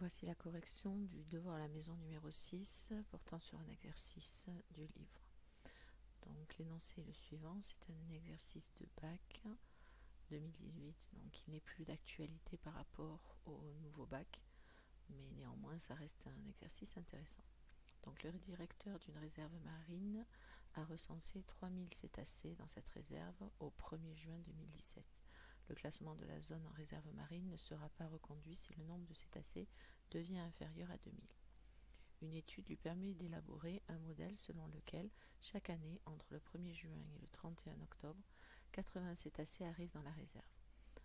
Voici la correction du devoir à la maison numéro 6 portant sur un exercice du livre. Donc l'énoncé est le suivant, c'est un exercice de bac 2018, donc il n'est plus d'actualité par rapport au nouveau bac, mais néanmoins ça reste un exercice intéressant. Donc le directeur d'une réserve marine a recensé 3000 cétacés dans cette réserve au 1er juin 2017. Le classement de la zone en réserve marine ne sera pas reconduit si le nombre de cétacés devient inférieur à 2000. Une étude lui permet d'élaborer un modèle selon lequel, chaque année, entre le 1er juin et le 31 octobre, 80 cétacés arrivent dans la réserve.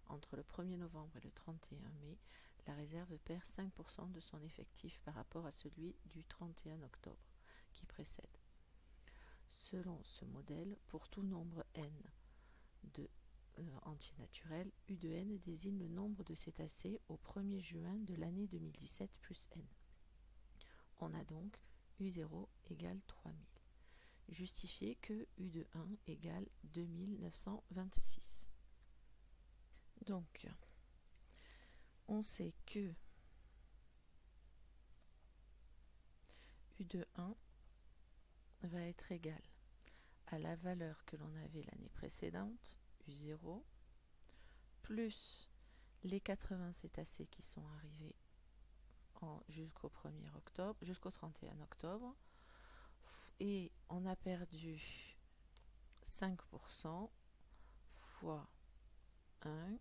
Entre le 1er novembre et le 31 mai, la réserve perd 5% de son effectif par rapport à celui du 31 octobre, qui précède. Selon ce modèle, pour tout nombre n de entier naturel, U de n désigne le nombre de cétacés au 1er juin de l'année 2017 plus n. On a donc U0 égale 3000. Justifier que U de 1 égale 2926. Donc, on sait que U de 1 va être égal à la valeur que l'on avait l'année précédente, U0, plus les 80 cétacés qui sont arrivés jusqu'au 1er octobre, jusqu'au 31 octobre, et on a perdu 5% fois 1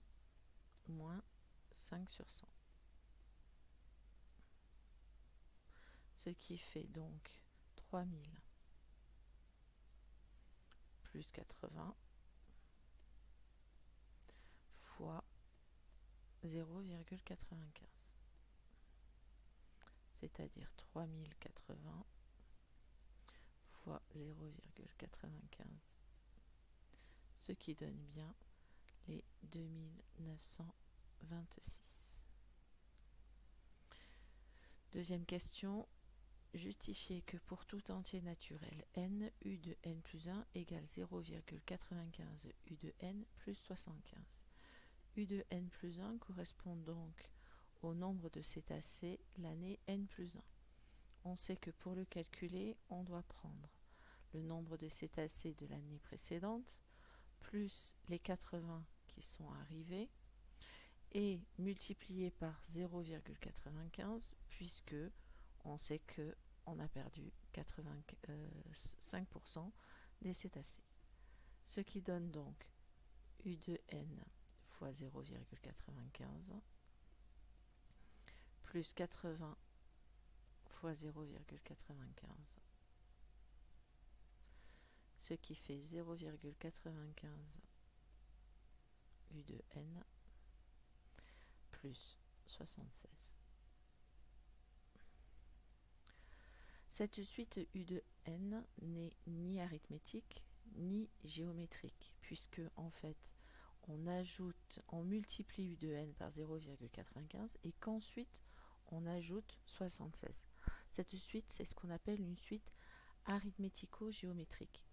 moins 5 sur 100. Ce qui fait donc 3000 plus 80 fois 0,95. C'est-à-dire 3080 fois 0,95. Ce qui donne bien les 2926. Deuxième question. Justifier que pour tout entier naturel n, U de n plus 1 égale 0,95 U de n plus 75. U de n plus 1 correspond donc au nombre de cétacés l'année n plus 1. On sait que pour le calculer, on doit prendre le nombre de cétacés de l'année précédente, plus les 80 qui sont arrivés, et multiplier par 0,95, puisque on sait que on a perdu 5% des cétacés. Ce qui donne donc U de n fois 0,95 plus 80 fois 0,95, ce qui fait 0,95 U de n plus 76. Cette suite U de n n'est ni arithmétique ni géométrique, puisque en fait on multiplie U de n par 0,95 et qu'ensuite on ajoute 76. Cette suite, c'est ce qu'on appelle une suite arithmético-géométrique.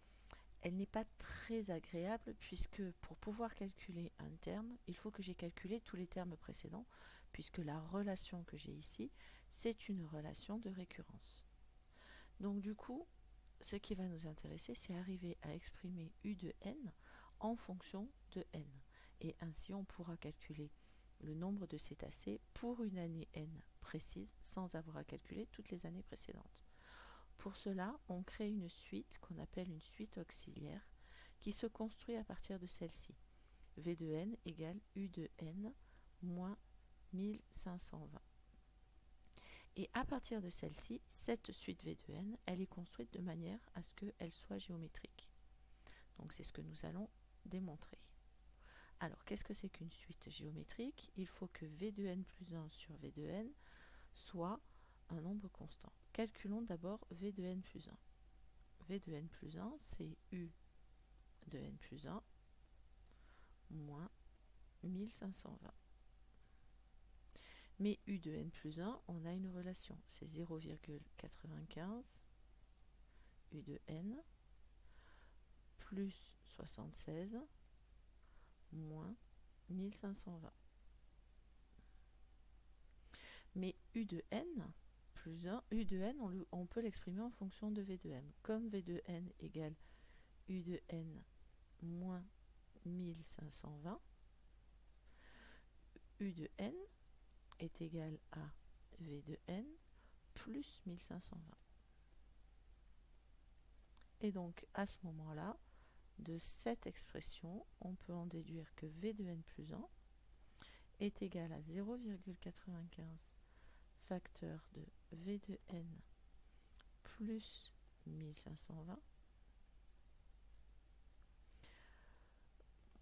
Elle n'est pas très agréable puisque pour pouvoir calculer un terme, il faut que j'ai calculé tous les termes précédents, puisque la relation que j'ai ici, c'est une relation de récurrence. Donc du coup, ce qui va nous intéresser, c'est arriver à exprimer U de n en fonction de n. Et ainsi, on pourra calculer le nombre de cétacés pour une année n précise sans avoir à calculer toutes les années précédentes. Pour cela, on crée une suite qu'on appelle une suite auxiliaire qui se construit à partir de celle-ci. V de n égale U de n moins 1520. Et à partir de celle-ci, cette suite V de n, elle est construite de manière à ce qu'elle soit géométrique. Donc c'est ce que nous allons démontrer. Alors, qu'est-ce que c'est qu'une suite géométrique? Il faut que V de n plus 1 sur V de n soit un nombre constant. Calculons d'abord V de n plus 1. V de n plus 1, c'est U de n plus 1 moins 1520. Mais U de n plus 1, on a une relation. C'est 0,95 U de n plus 76 moins 1520. Mais U de n plus 1, U de n, on peut l'exprimer en fonction de V de m. Comme V de n égale U de n moins 1520, U de n est égal à V de n plus 1520. Et donc, à ce moment-là, de cette expression, on peut en déduire que V de n plus 1 est égal à 0,95 facteur de V de n plus 1520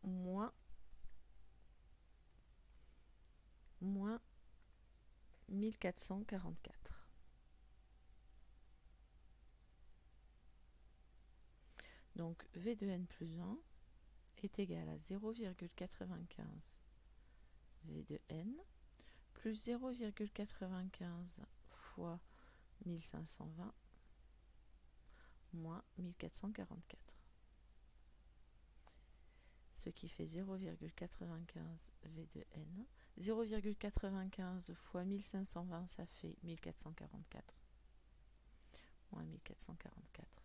moins 1444. Donc V de n plus 1 est égal à 0,95 V de n plus 0,95 fois 1520 moins 1444. Ce qui fait 0,95 V de n. 0,95 fois 1520, ça fait 1444. Moins 1444.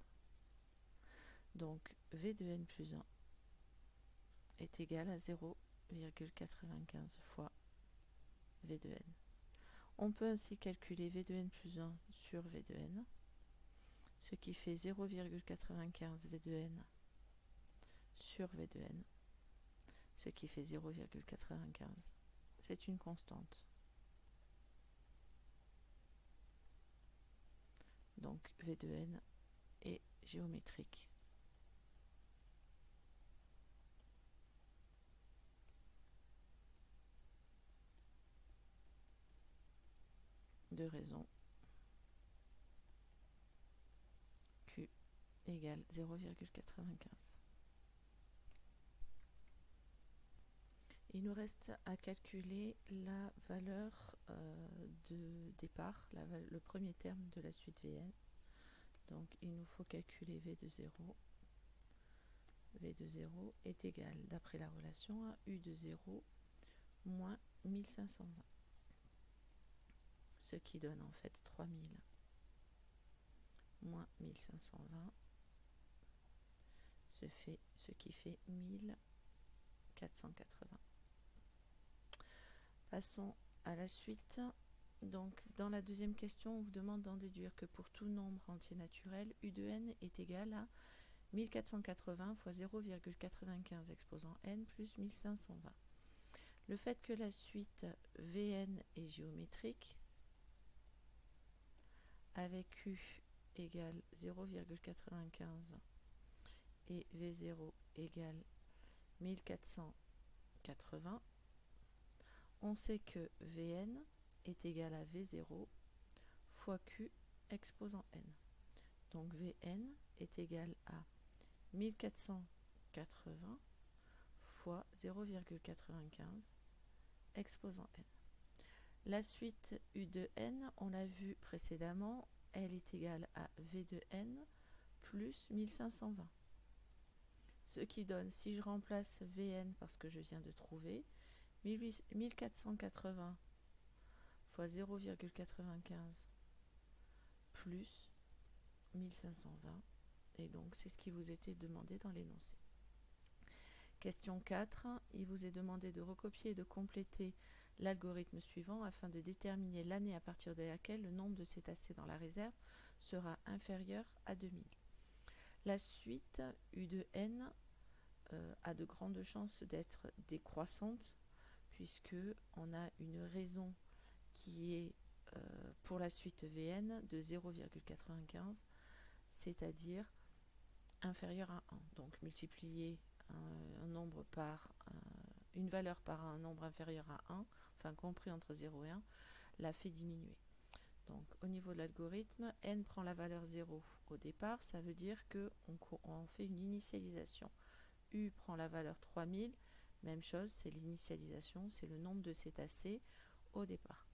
Donc V de n plus 1 est égal à 0,95 fois V de n. On peut ainsi calculer V de n plus 1 sur V de n, ce qui fait 0,95 V de n sur V de n, ce qui fait 0,95. C'est une constante. Donc V de n est géométrique. De raison Q égale 0,95. Il nous reste à calculer la valeur de départ, le premier terme de la suite Vn. Donc il nous faut calculer V de 0. V de 0 est égal, d'après la relation, à U de 0 moins 1520. Ce qui donne en fait 3000 moins 1520, ce qui fait 1480. Passons à la suite. Donc, dans la deuxième question, on vous demande d'en déduire que pour tout nombre entier naturel, U de n est égal à 1480 fois 0,95 exposant n plus 1520. Le fait que la suite Vn est géométrique, avec U égale 0,95 et V0 égale 1480, on sait que Vn est égal à V0 fois Q exposant n. Donc Vn est égal à 1480 fois 0,95 exposant n. La suite U de n, on l'a vu précédemment, elle est égale à V de n plus 1520. Ce qui donne, si je remplace Vn parce que je viens de trouver, 1480 fois 0,95 plus 1520. Et donc, c'est ce qui vous était demandé dans l'énoncé. Question 4. Il vous est demandé de recopier et de compléter l'algorithme suivant afin de déterminer l'année à partir de laquelle le nombre de cétacés dans la réserve sera inférieur à 2000. La suite U de n a de grandes chances d'être décroissante puisque on a une raison qui est pour la suite Vn de 0,95, c'est-à-dire inférieur à 1. Donc multiplier un nombre par une valeur par un nombre inférieur à 1, enfin compris entre 0 et 1, la fait diminuer. Donc au niveau de l'algorithme, n prend la valeur 0 au départ, ça veut dire qu'on fait une initialisation. U prend la valeur 3000, même chose, c'est l'initialisation, c'est le nombre de cétacés au départ.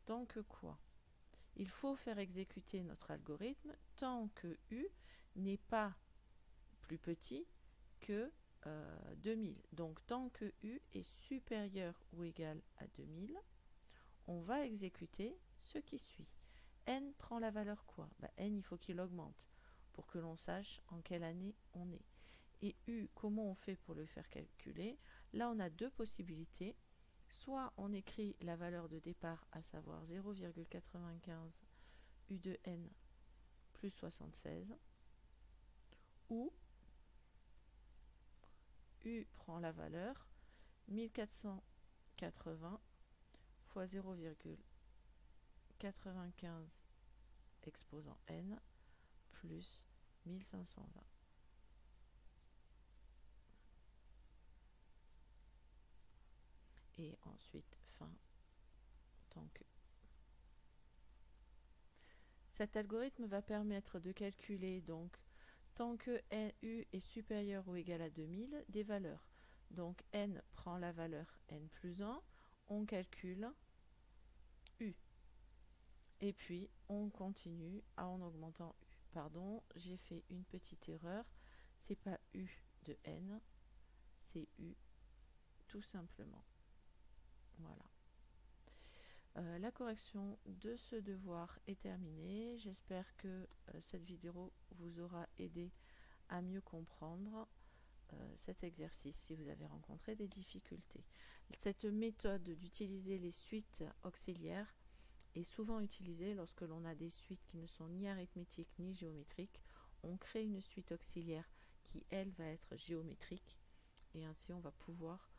Tant que quoi? Il faut faire exécuter notre algorithme tant que U n'est pas plus petit que 2000. Donc tant que U est supérieur ou égal à 2000, on va exécuter ce qui suit. N prend la valeur quoi? N, il faut qu'il augmente pour que l'on sache en quelle année on est. Et U, comment on fait pour le faire calculer? Là, on a deux possibilités. Soit on écrit la valeur de départ, à savoir 0,95 U de N plus 76, ou U prend la valeur 1480 fois 0,95 exposant N plus 1520. Et ensuite fin tant que. Cet algorithme va permettre de calculer donc tant que U est supérieur ou égal à 2000 des valeurs. Donc N prend la valeur N plus 1, on calcule U. Et puis on continue en augmentant U. Pardon, j'ai fait une petite erreur. C'est pas U de N, c'est U tout simplement. Voilà. La correction de ce devoir est terminée. J'espère que cette vidéo vous aura aidé à mieux comprendre cet exercice si vous avez rencontré des difficultés. Cette méthode d'utiliser les suites auxiliaires est souvent utilisée lorsque l'on a des suites qui ne sont ni arithmétiques ni géométriques. On crée une suite auxiliaire qui, elle, va être géométrique et ainsi on va pouvoir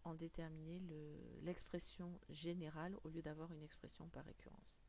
en déterminer l'expression générale au lieu d'avoir une expression par récurrence.